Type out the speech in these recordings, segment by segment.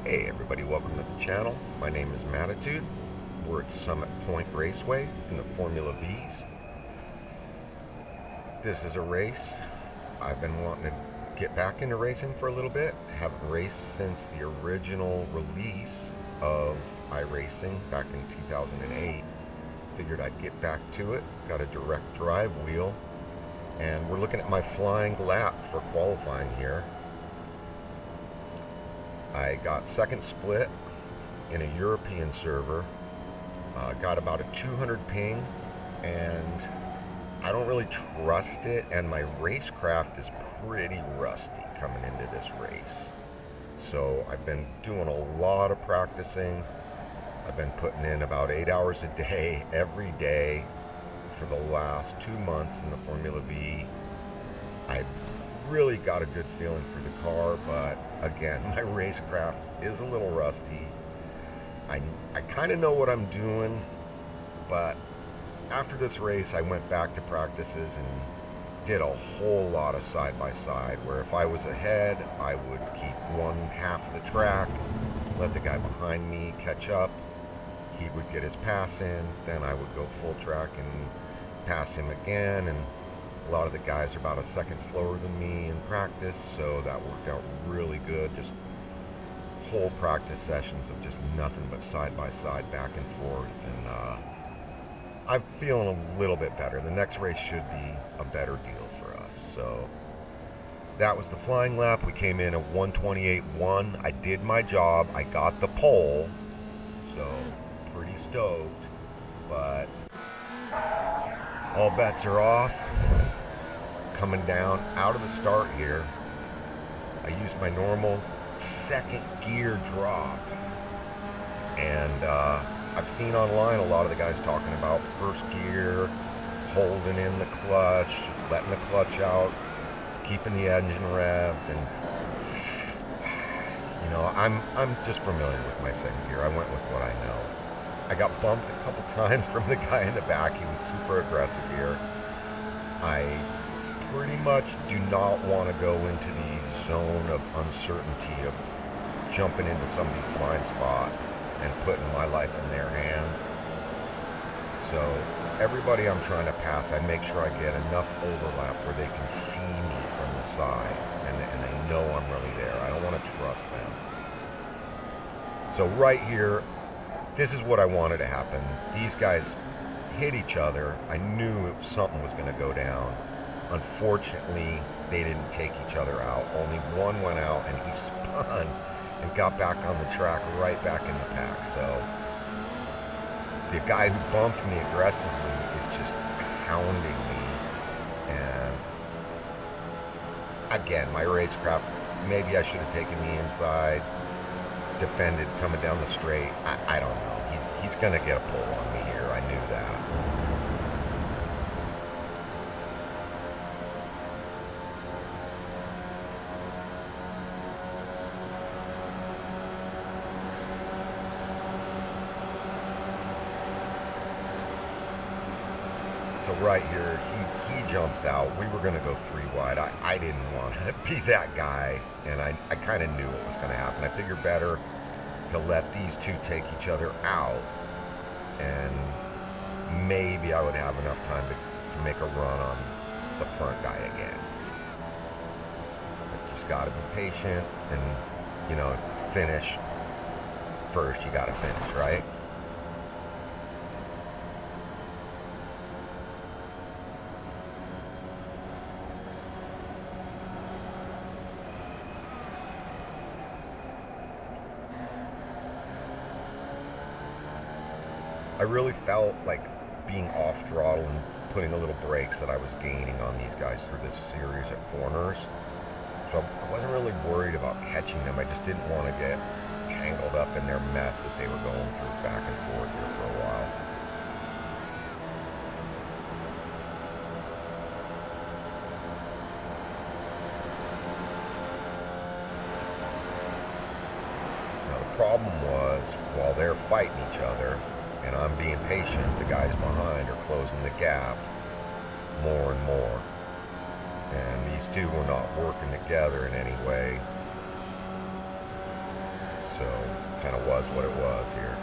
Hey everybody, welcome to the channel. My name is Matitude. We're at Summit Point Raceway in the Formula V's. This is a race I've been wanting to get back into racing for a little bit. Haven't raced since the original release of Iracing back in 2008. Figured I'd get back to it. Got a direct drive wheel, and we're looking at my flying lap for qualifying here. I got second split in a European server, got about a 200 ping, and I don't really trust it, and my racecraft is pretty rusty coming into this race. So I've been doing a lot of practicing. I've been putting in about 8 hours a day, every day, for the last 2 months in the Formula V. I really got a good feeling for the car, but again, my racecraft is a little rusty. I kind of know what I'm doing, but after this race I went back to practices and did a whole lot of side-by-side, where if I was ahead, I would keep one half of the track, let the guy behind me catch up, he would get his pass in, then I would go full track and pass him again, and a lot of the guys are about a second slower than me in practice, so that worked out really good. Just whole practice sessions of just nothing but side-by-side, back and forth, and I'm feeling a little bit better. The next race should be a better deal for us. So that was the flying lap. We came in at 128.1. I did my job. I got the pole, so pretty stoked, but all bets are off. Coming down out of the start here, I used my normal second gear drop, and I've seen online a lot of the guys talking about first gear, holding in the clutch, letting the clutch out, keeping the engine revved, and you know, I'm just familiar with my second gear. I went with what I know. I got bumped a couple times from the guy in the back. He was super aggressive here. I pretty much do not want to go into the zone of uncertainty of jumping into somebody's blind spot and putting my life in their hands. So everybody I'm trying to pass, I make sure I get enough overlap where they can see me from the side, and they know I'm really there. I don't want to trust them. So right here, this is what I wanted to happen. These guys hit each other. I knew something was going to go down. Unfortunately, they didn't take each other out. Only one went out, and he spun and got back on the track, right back in the pack. So the guy who bumped me aggressively is just hounding me. And again, my racecraft, maybe I should have taken the inside, defended coming down the straight. I don't know. He's going to get a pull on me here. I knew that. So right here, he jumps out. We were going to go 3 wide. I didn't want to be that guy, and I kind of knew what was going to happen. I figured better to let these two take each other out, and maybe I would have enough time to make a run on the front guy again. But just got to be patient and, you know, finish first. You got to finish, right? I really felt like being off throttle and putting a little brakes that I was gaining on these guys through this series of corners. So I wasn't really worried about catching them. I just didn't want to get tangled up in their mess that they were going through back and forth here for a while. Now the problem was, while they're fighting each other, and I'm being patient, the guys behind are closing the gap more and more. And these two were not working together in any way. So kind of was what it was here.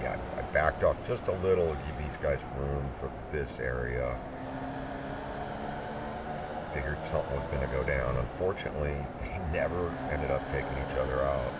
Yeah, I backed off just a little to give these guys room for this area. Figured something was going to go down. Unfortunately, they never ended up taking each other out.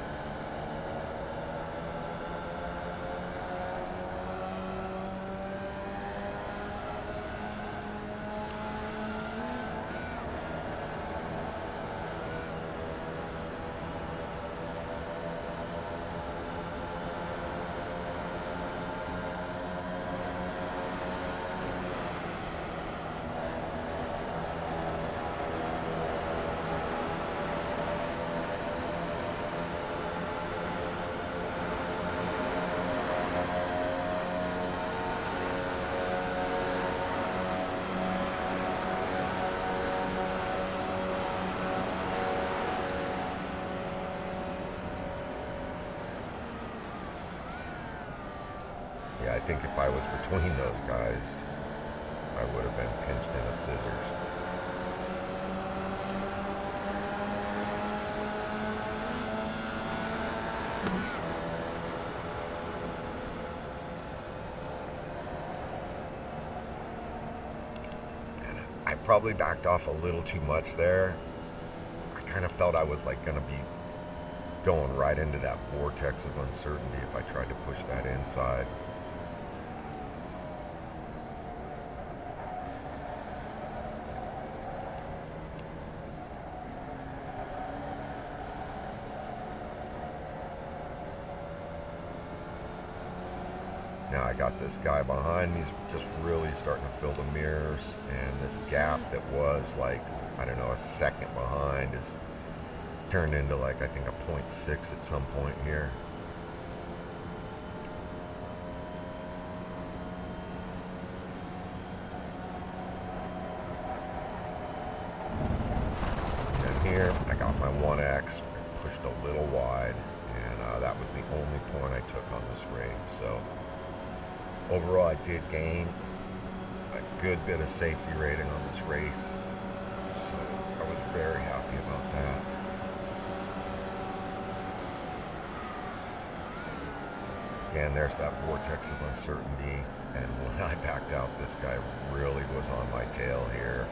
Yeah, I think if I was between those guys, I would have been pinched in a scissors. And I probably backed off a little too much there. I kind of felt I was like going to be going right into that vortex of uncertainty if I tried to push that inside. Now I got this guy behind me, he's just really starting to fill the mirrors, and this gap that was like, I don't know, a second behind is turned into like, I think a 0.6 at some point here. And here I got my 1X, pushed a little wide, and that was the only point I took on this race. So overall, I did gain a good bit of safety rating on this race, so I was very happy about that. Again, there's that vortex of uncertainty, and when I backed out, this guy really was on my tail here.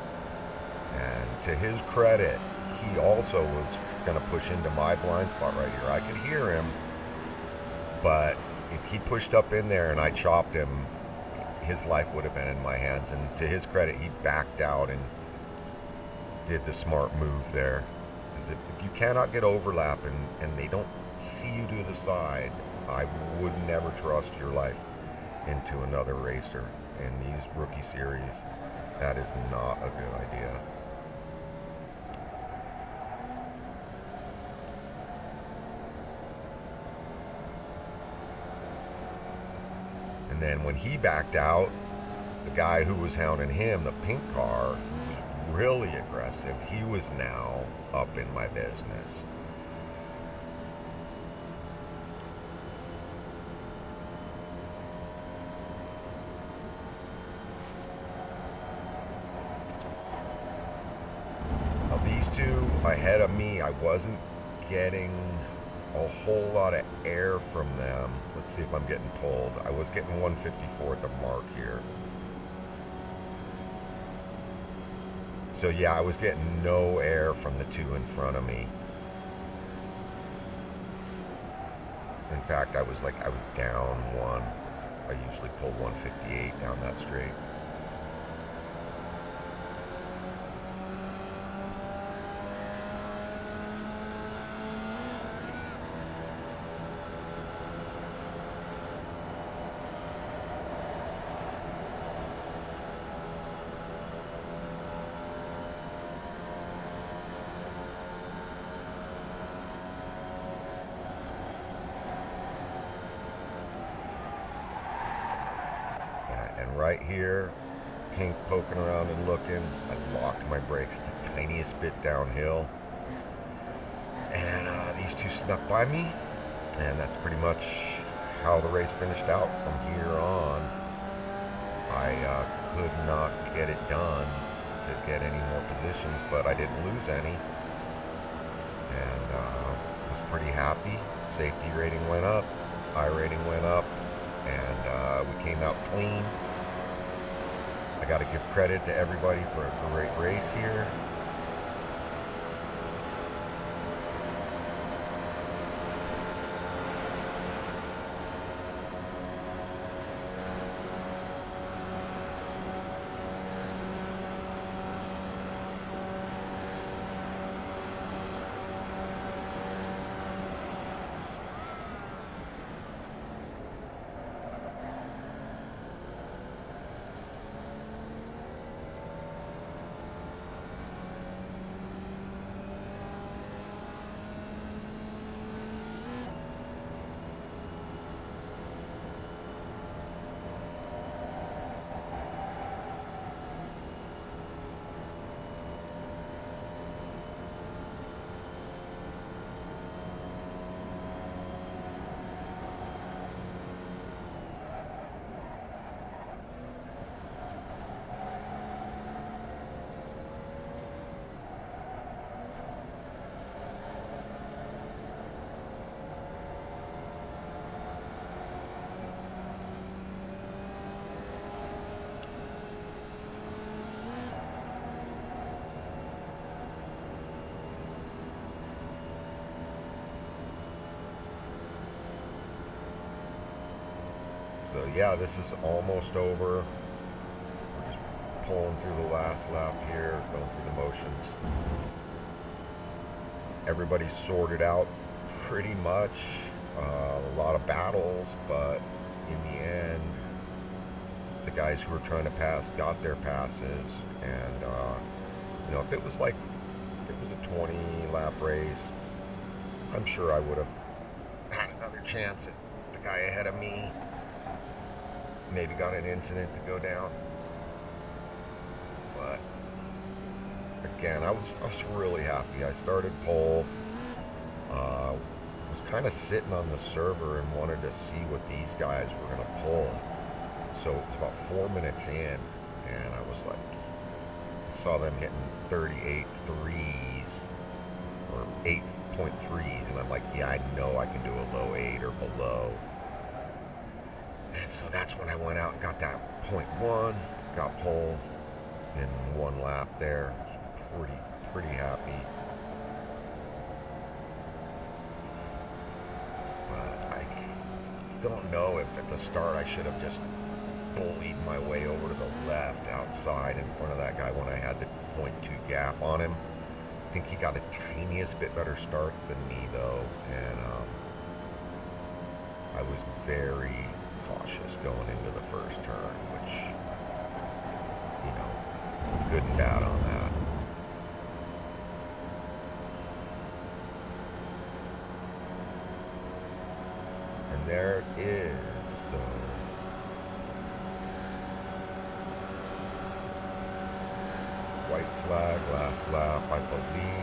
And to his credit, he also was going to push into my blind spot right here. I could hear him, but if he pushed up in there and I chopped him, his life would have been in my hands. And to his credit, he backed out and did the smart move there. If you cannot get overlap and they don't see you to the side, I would never trust your life into another racer. In these rookie series, that is not a good idea. And then when he backed out, the guy who was hounding him, the pink car, who was really aggressive, he was now up in my business. Now these two ahead of me, I wasn't getting a whole lot of air from them. Let's see if I'm getting pulled. I was getting 154 at the mark here. So yeah, I was getting no air from the two in front of me. In fact, I was down one. I usually pull 158 down that straight. here, pink poking around and looking. I locked my brakes the tiniest bit downhill. And these two snuck by me. And that's pretty much how the race finished out. From here on, I could not get it done to get any more positions, but I didn't lose any. And was pretty happy. Safety rating went up, I rating went up, and we came out clean. I got to give credit to everybody for a great race here. So yeah, this is almost over. We're just pulling through the last lap here, going through the motions. Everybody's sorted out pretty much. A lot of battles, but in the end, the guys who were trying to pass got their passes. And you know, if it was a 20 lap race, I'm sure I would have had another chance at the guy ahead of me. Maybe got an incident to go down, but again, I was really happy. I started pole, was kind of sitting on the server and wanted to see what these guys were going to pull. So it was about 4 minutes in, and I was like, I saw them hitting 38 threes or 8.3s, and I'm like, yeah, I know I can do a low 8 or below. And so that's when I went out and got that 0.1, got pole in one lap there. Pretty happy. But I don't know if at the start I should have just bullied my way over to the left outside in front of that guy when I had the 0.2 gap on him. I think he got a tiniest bit better start than me though, and I was very cautious going into the first turn, which, you know, good and bad on that. And there it is. White flag, last lap, I believe.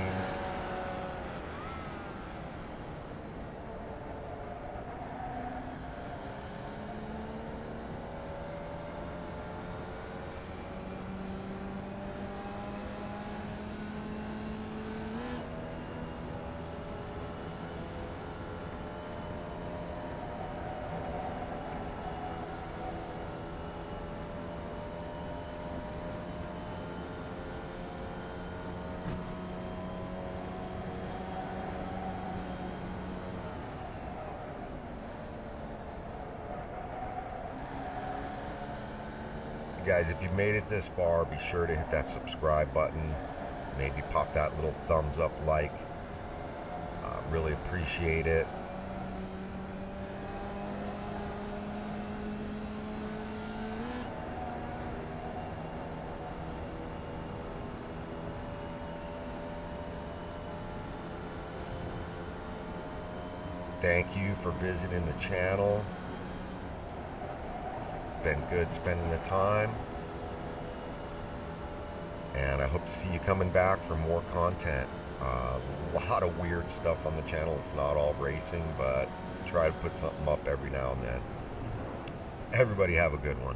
Guys, if you've made it this far, be sure to hit that subscribe button. Maybe pop that little thumbs up like. Really appreciate it. Thank you for visiting the channel. been good spending the time. And I hope to see you coming back for more content. A lot of weird stuff on the channel. It's not all racing, but try to put something up every now and then. Everybody have a good one.